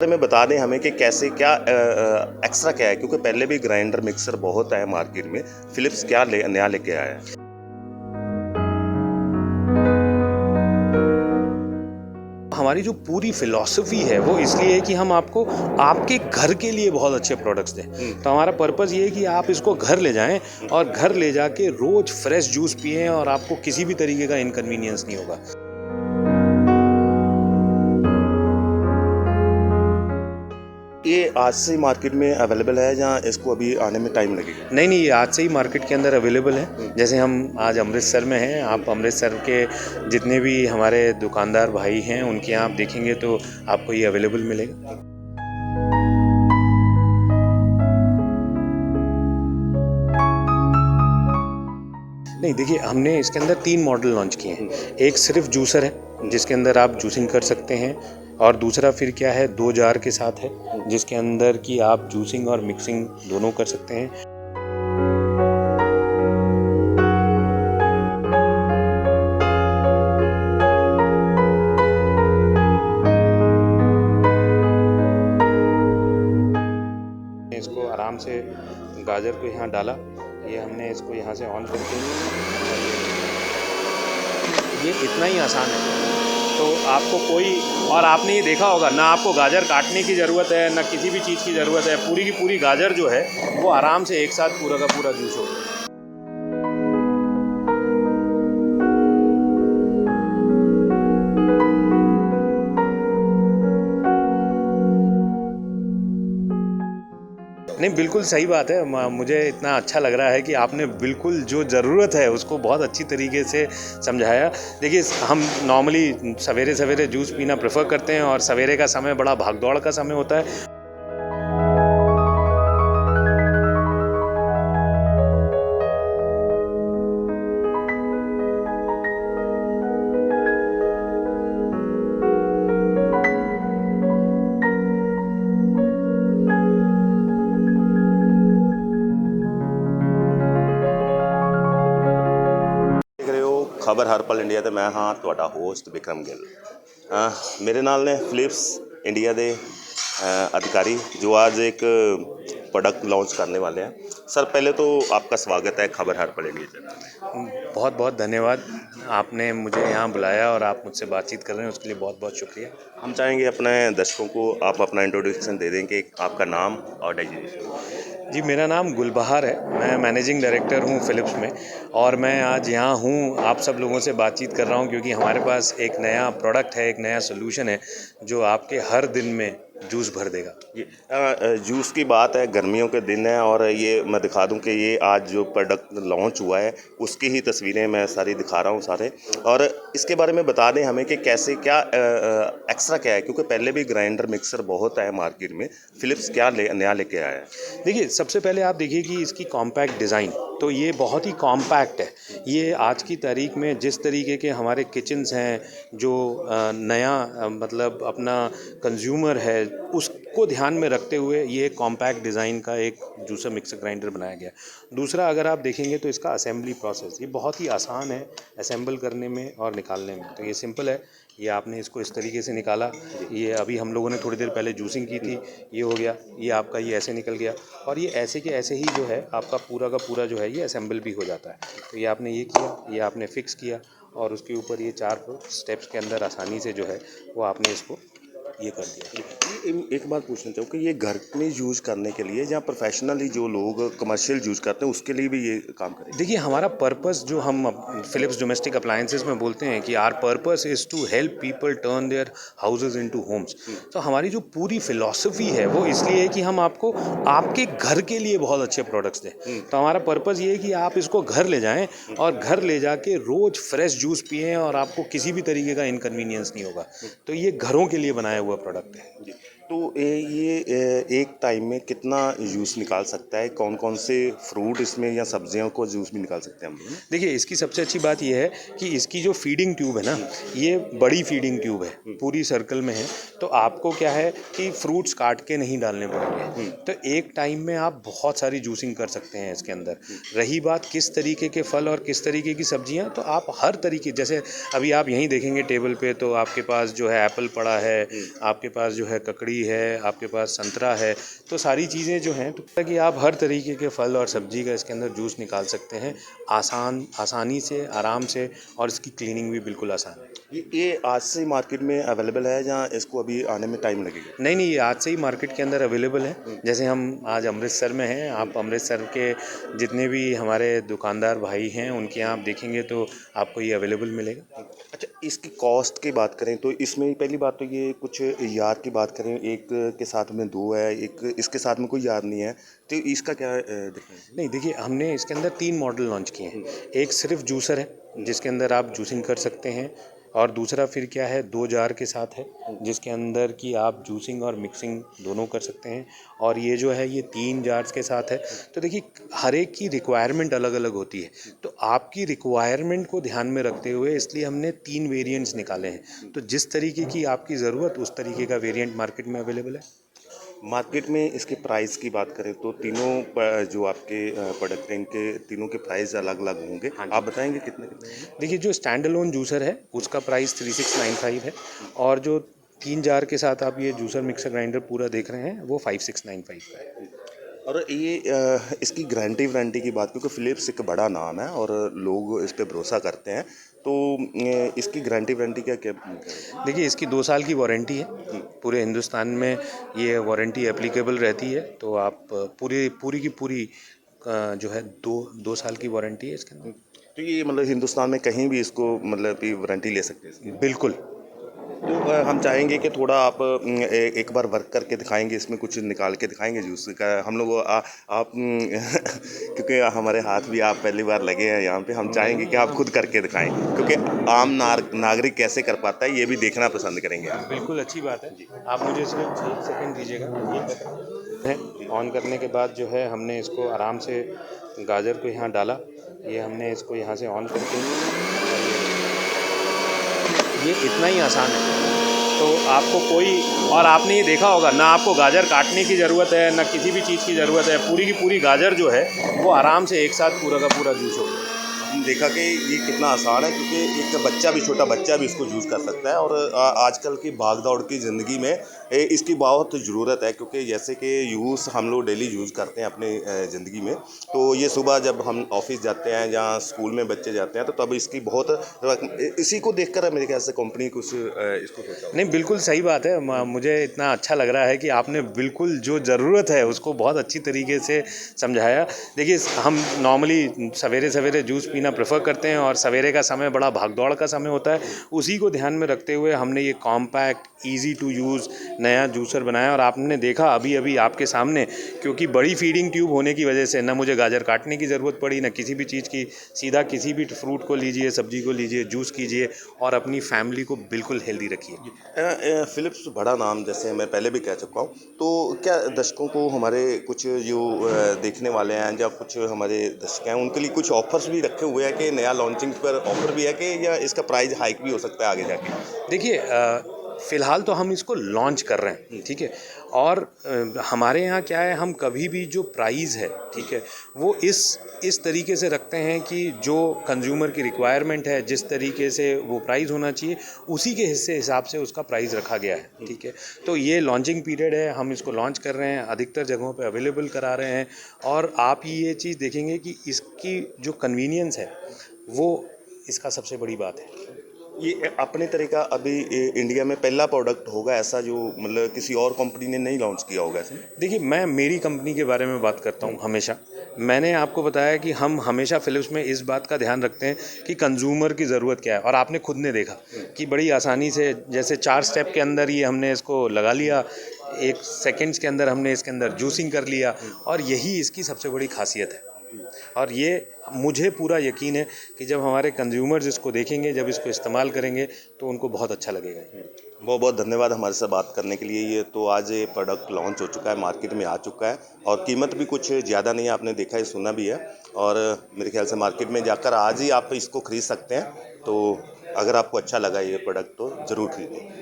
में बता दें हमें कि कैसे क्या एक्स्ट्रा क्या है, क्योंकि पहले भी ग्राइंडर मिक्सर बहुत है मार्केट में। फिलिप्स क्या नया लेके आया है? हमारी जो पूरी फ़िलॉसफ़ी है वो इसलिए है कि हम आपको आपके घर के लिए बहुत अच्छे प्रोडक्ट्स दें। तो हमारा पर्पज़ ये है कि आप इसको घर ले जाएँ और घर ले जाके रोज़ फ्रेश जूस पिएँ और आपको किसी भी तरीके का इनकन्वीनियंस नहीं होगा। ये आज से मार्केट में अवेलेबल है या इसको अभी आने में टाइम लगेगा? नहीं, ये आज से ही मार्केट के अंदर अवेलेबल है। जैसे हम आज अमृतसर में हैं, आप अमृतसर के जितने भी हमारे दुकानदार भाई हैं, उनके यहाँ आप देखेंगे तो आपको ये अवेलेबल मिलेगा। नहीं, देखिए हमने इसके अंदर 3 मॉडल लॉन्च किए हैं। एक सिर्फ जूसर है जिसके अंदर आप जूसिंग कर सकते हैं, और दूसरा फिर क्या है 2 जार के साथ है जिसके अंदर कि आप जूसिंग और मिक्सिंग दोनों कर सकते हैं। इसको आराम से गाजर को यहाँ डाला, ये हमने इसको यहाँ से ऑन करके, ये इतना ही आसान है। तो आपको कोई, और आपने ये देखा होगा ना, आपको गाजर काटने की ज़रूरत है ना किसी भी चीज़ की ज़रूरत है। पूरी की पूरी गाजर जो है वो आराम से एक साथ पूरा का पूरा जूस होगा। नहीं, बिल्कुल सही बात है। मुझे इतना अच्छा लग रहा है कि आपने बिल्कुल जो ज़रूरत है उसको बहुत अच्छी तरीके से समझाया। देखिए, हम नॉर्मली सवेरे जूस पीना प्रेफर करते हैं और सवेरे का समय बड़ा भाग-दौड़ का समय होता है। देख रहे हो खबर हर पल इंडिया, तो मैं हाँ ਤੁਹਾਡਾ ਹੋਸਟ ਵਿਕਰਮ ਗਿੱਲ। मेरे नाल ने फिलिप्स इंडिया के अधिकारी जो आज एक प्रोडक्ट लॉन्च करने वाले हैं। सर, पहले तो आपका स्वागत है खबर हर पल इंडिया चैनल में। बहुत बहुत धन्यवाद, आपने मुझे यहाँ बुलाया और आप मुझसे बातचीत कर रहे हैं, उसके लिए बहुत बहुत शुक्रिया। हम चाहेंगे अपने दर्शकों को आप अपना इंट्रोडक्शन दे दें कि आपका नाम और डेजिग्नेशन। जी, मेरा नाम गुलबहार है, मैं मैनेजिंग डायरेक्टर हूँ फिलिप्स में, और मैं आज यहाँ हूँ आप सब लोगों से बातचीत कर रहा हूँ क्योंकि हमारे पास एक नया प्रोडक्ट है, एक नया सोल्यूशन है जो आपके हर दिन में जूस भर देगा। ये जूस की बात है, गर्मियों के दिन है, और ये मैं दिखा दूं कि ये आज जो प्रोडक्ट लॉन्च हुआ है उसकी ही तस्वीरें मैं सारी दिखा रहा हूँ सारे, और इसके बारे में बता दें हमें कि कैसे क्या एक्स्ट्रा क्या है, क्योंकि पहले भी ग्राइंडर मिक्सर बहुत है मार्केट में। फिलिप्स क्या नया लेके आया है? देखिए, सबसे पहले आप देखिए कि इसकी कॉम्पैक्ट डिज़ाइन, तो ये बहुत ही कॉम्पैक्ट है। ये आज की तारीख में जिस तरीके के हमारे किचन्स हैं, जो नया मतलब अपना कंज्यूमर है, उसको ध्यान में रखते हुए ये कॉम्पैक्ट डिज़ाइन का एक जूसर मिक्सर ग्राइंडर बनाया गया। दूसरा, अगर आप देखेंगे तो इसका असेंबली प्रोसेस ये बहुत ही आसान है असेंबल करने में और निकालने में। तो ये सिंपल है, ये आपने इसको इस तरीके से निकाला, ये अभी हम लोगों ने थोड़ी देर पहले जूसिंग की थी, ये हो गया, ये आपका ये ऐसे निकल गया, और ये ऐसे के ऐसे ही जो है आपका पूरा का पूरा जो है ये असेंबल भी हो जाता है। तो ये आपने ये किया, ये आपने फिक्स किया, और उसके ऊपर ये 4 स्टेप्स के अंदर आसानी से जो है वो आपने इसको ये कर दिया। एक बात पूछना चाहूँ कि ये घर में यूज़ करने के लिए या प्रोफेशनली जो लोग कमर्शियल यूज़ करते हैं उसके लिए भी ये काम करें? देखिए, हमारा पर्पस जो हम फिलिप्स डोमेस्टिक अप्लायंसेस में बोलते हैं कि our purpose is to help people turn their houses into homes. तो हमारी जो पूरी फिलॉसफी है वो इसलिए है कि हम आपको आपके घर के लिए बहुत अच्छे प्रोडक्ट्स दें। तो हमारा पर्पस ये है कि आप इसको घर ले जाएं और घर ले जाके रोज़ फ्रेश जूस पिएं और आपको किसी भी तरीके का इनकन्वीनियंस नहीं होगा। तो ये घरों के लिए बनाया हुआ प्रोडक्ट है। जी। तो ये एक टाइम में कितना जूस निकाल सकता है? कौन कौन से फ्रूट इसमें या सब्जियों को जूस भी निकाल सकते हैं हम लोग? देखिए, इसकी सबसे अच्छी बात यह है कि इसकी जो फीडिंग ट्यूब है ना, ये बड़ी फीडिंग ट्यूब है, पूरी सर्कल में है। तो आपको क्या है कि फ्रूट्स काट के नहीं डालने पड़ेंगे। तो एक टाइम में आप बहुत सारी जूसिंग कर सकते हैं इसके अंदर। रही बात किस तरीके के फल और किस तरीके की सब्जियां, तो आप हर तरीके, जैसे अभी आप यहीं देखेंगे टेबल पे, तो आपके पास जो है एप्पल पड़ा है, आपके पास जो है ककड़ी नाशपाती है, आपके पास संतरा है, तो सारी चीज़ें जो हैं तो ताकि आप हर तरीके के फल और सब्जी का इसके अंदर जूस निकाल सकते हैं आसानी से, आराम से, और इसकी क्लीनिंग भी बिल्कुल आसान है। ये आज से मार्केट में अवेलेबल है या इसको अभी आने में टाइम लगेगा? नहीं, नहीं, ये आज से ही मार्केट के अंदर अवेलेबल है। जैसे हम आज अमृतसर में हैं, आप अमृतसर के जितने भी हमारे दुकानदार भाई हैं उनके यहाँ आप देखेंगे तो आपको ये अवेलेबल मिलेगा। अच्छा, इसकी कॉस्ट की बात करें तो इसमें पहली बात तो ये कुछ यार की बात करें, एक के साथ में 2 है, एक इसके साथ में कोई यार नहीं है, तो इसका क्या डिफरेंस है? नहीं, देखिए, हमने इसके अंदर 3 मॉडल लॉन्च किए हैं। एक सिर्फ जूसर है जिसके अंदर आप जूसिंग कर सकते हैं, और दूसरा फिर क्या है 2 जार के साथ है जिसके अंदर कि आप जूसिंग और मिक्सिंग दोनों कर सकते हैं, और ये जो है ये 3 जार्स के साथ है। तो देखिए, हर एक की रिक्वायरमेंट अलग अलग होती है, तो आपकी रिक्वायरमेंट को ध्यान में रखते हुए इसलिए हमने 3 वेरिएंट्स निकाले हैं। तो जिस तरीके की आपकी ज़रूरत उस तरीके का वेरिएंट मार्केट में अवेलेबल है। मार्केट में इसके प्राइस की बात करें तो तीनों जो आपके प्रोडक्ट हैं इनके तीनों के प्राइस अलग अलग होंगे। आप बताएंगे कितने कितने होंगे? देखिए, जो स्टैंड अलोन जूसर है उसका प्राइस 3695 है, और जो 3 जार के साथ आप ये जूसर मिक्सर ग्राइंडर पूरा देख रहे हैं वो 5695 का है। और ये इसकी गारंटी वारंटी की बात, क्योंकि फ़िलिप्स एक बड़ा नाम है और लोग इस पे भरोसा करते हैं, तो इसकी गारंटी वारंटी क्या क्या? देखिए, इसकी 2 साल की वारंटी है। पूरे हिंदुस्तान में ये वारंटी एप्लीकेबल रहती है, तो आप पूरी की पूरी जो है 2 साल की वारंटी है इसके अंदर। तो ये मतलब हिंदुस्तान में कहीं भी इसको मतलब कि वारंटी ले सकते हैं इसकी? बिल्कुल। तो हम चाहेंगे कि थोड़ा आप एक बार वर्क करके दिखाएंगे, इसमें कुछ निकाल के दिखाएंगे जूस का हम लोग आप क्योंकि हमारे हाथ भी आप पहली बार लगे हैं यहाँ पे, हम चाहेंगे कि आप खुद करके दिखाएं, क्योंकि आम नागरिक कैसे कर पाता है ये भी देखना पसंद करेंगे आप। बिल्कुल, अच्छी बात है। आप मुझे सिर्फ 1 सेकंड दीजिएगा। ऑन करने के बाद जो है हमने इसको आराम से गाजर को यहाँ डाला, ये हमने इसको यहाँ से ऑन करके, ये इतना ही आसान है। तो आपको कोई, और आपने ये देखा होगा ना, आपको गाजर काटने की ज़रूरत है ना किसी भी चीज़ की ज़रूरत है, पूरी की पूरी गाजर जो है वो आराम से एक साथ पूरा का पूरा जूस हो गया। हम देखा कि ये कितना आसान है, क्योंकि एक बच्चा भी, छोटा बच्चा भी इसको यूज़ कर सकता है, और आजकल की भाग दौड़ की ज़िंदगी में इसकी बहुत ज़रूरत है, क्योंकि जैसे कि यूज़ हम लोग डेली यूज़ करते हैं अपने ज़िंदगी में, तो ये सुबह जब हम ऑफिस जाते हैं या स्कूल में बच्चे जाते हैं तो तब इसकी बहुत, इसी को देखकर मेरे ख्याल से कंपनी कुछ इसको सोचा। नहीं, बिल्कुल सही बात है। मुझे इतना अच्छा लग रहा है कि आपने बिल्कुल जो ज़रूरत है उसको बहुत अच्छी तरीके से समझाया। देखिए, हम नॉर्मली सवेरे सवेरे जूस पीना प्रेफर करते हैं, और सवेरे का समय बड़ा भागदौड़ का समय होता है, उसी को ध्यान में रखते हुए हमने ये कॉम्पैक्ट ईजी टू यूज़ नया जूसर बनाया। और आपने देखा अभी अभी आपके सामने, क्योंकि बड़ी फीडिंग ट्यूब होने की वजह से ना मुझे गाजर काटने की ज़रूरत पड़ी ना किसी भी चीज़ की, सीधा किसी भी फ्रूट को लीजिए, सब्जी को लीजिए, जूस कीजिए और अपनी फैमिली को बिल्कुल हेल्दी रखिए। फ़िलिप्स बड़ा नाम, जैसे मैं पहले भी कह चुका हूँ, तो क्या दर्शकों को, हमारे कुछ जो देखने वाले हैं या कुछ हमारे दर्शक हैं, उनके लिए कुछ ऑफर्स भी रखे हुए हैं कि नया लॉन्चिंग पर ऑफर भी है कि, या इसका प्राइस हाइक भी हो सकता है आगे जाके? देखिए, फ़िलहाल तो हम इसको लॉन्च कर रहे हैं, ठीक है, और हमारे यहाँ क्या है, हम कभी भी जो प्राइस है, ठीक है, वो इस तरीके से रखते हैं कि जो कंज्यूमर की रिक्वायरमेंट है, जिस तरीके से वो प्राइस होना चाहिए उसी के हिसाब से उसका प्राइस रखा गया है, ठीक है। तो ये लॉन्चिंग पीरियड है, हम इसको लॉन्च कर रहे हैं, अधिकतर जगहों पे अवेलेबल करा रहे हैं, और आप ये चीज़ देखेंगे कि इसकी जो कन्वीनियंस है वो इसका सबसे बड़ी बात है। ये अपने तरह का अभी इंडिया में पहला प्रोडक्ट होगा ऐसा जो मतलब किसी और कंपनी ने नहीं लॉन्च किया होगा ऐसे? देखिए, मैं मेरी कंपनी के बारे में बात करता हूँ हमेशा। मैंने आपको बताया कि हम हमेशा फ़िलिप्स में इस बात का ध्यान रखते हैं कि कंज्यूमर की ज़रूरत क्या है, और आपने खुद ने देखा कि बड़ी आसानी से, जैसे 4 स्टेप के अंदर ही हमने इसको लगा लिया, 1 सेकंड्स के अंदर हमने इसके अंदर जूसिंग कर लिया, और यही इसकी सबसे बड़ी खासियत है। और ये मुझे पूरा यकीन है कि जब हमारे कंज्यूमर्स इसको देखेंगे, जब इसको इस्तेमाल करेंगे, तो उनको बहुत अच्छा लगेगा। बहुत बहुत धन्यवाद हमारे साथ बात करने के लिए। ये तो आज ये प्रोडक्ट लॉन्च हो चुका है, मार्केट में आ चुका है, और कीमत भी कुछ ज़्यादा नहीं है, आपने देखा है, सुना भी है, और मेरे ख्याल से मार्केट में जाकर आज ही आप इसको ख़रीद सकते हैं। तो अगर आपको अच्छा लगा ये प्रोडक्ट तो ज़रूर खरीदें।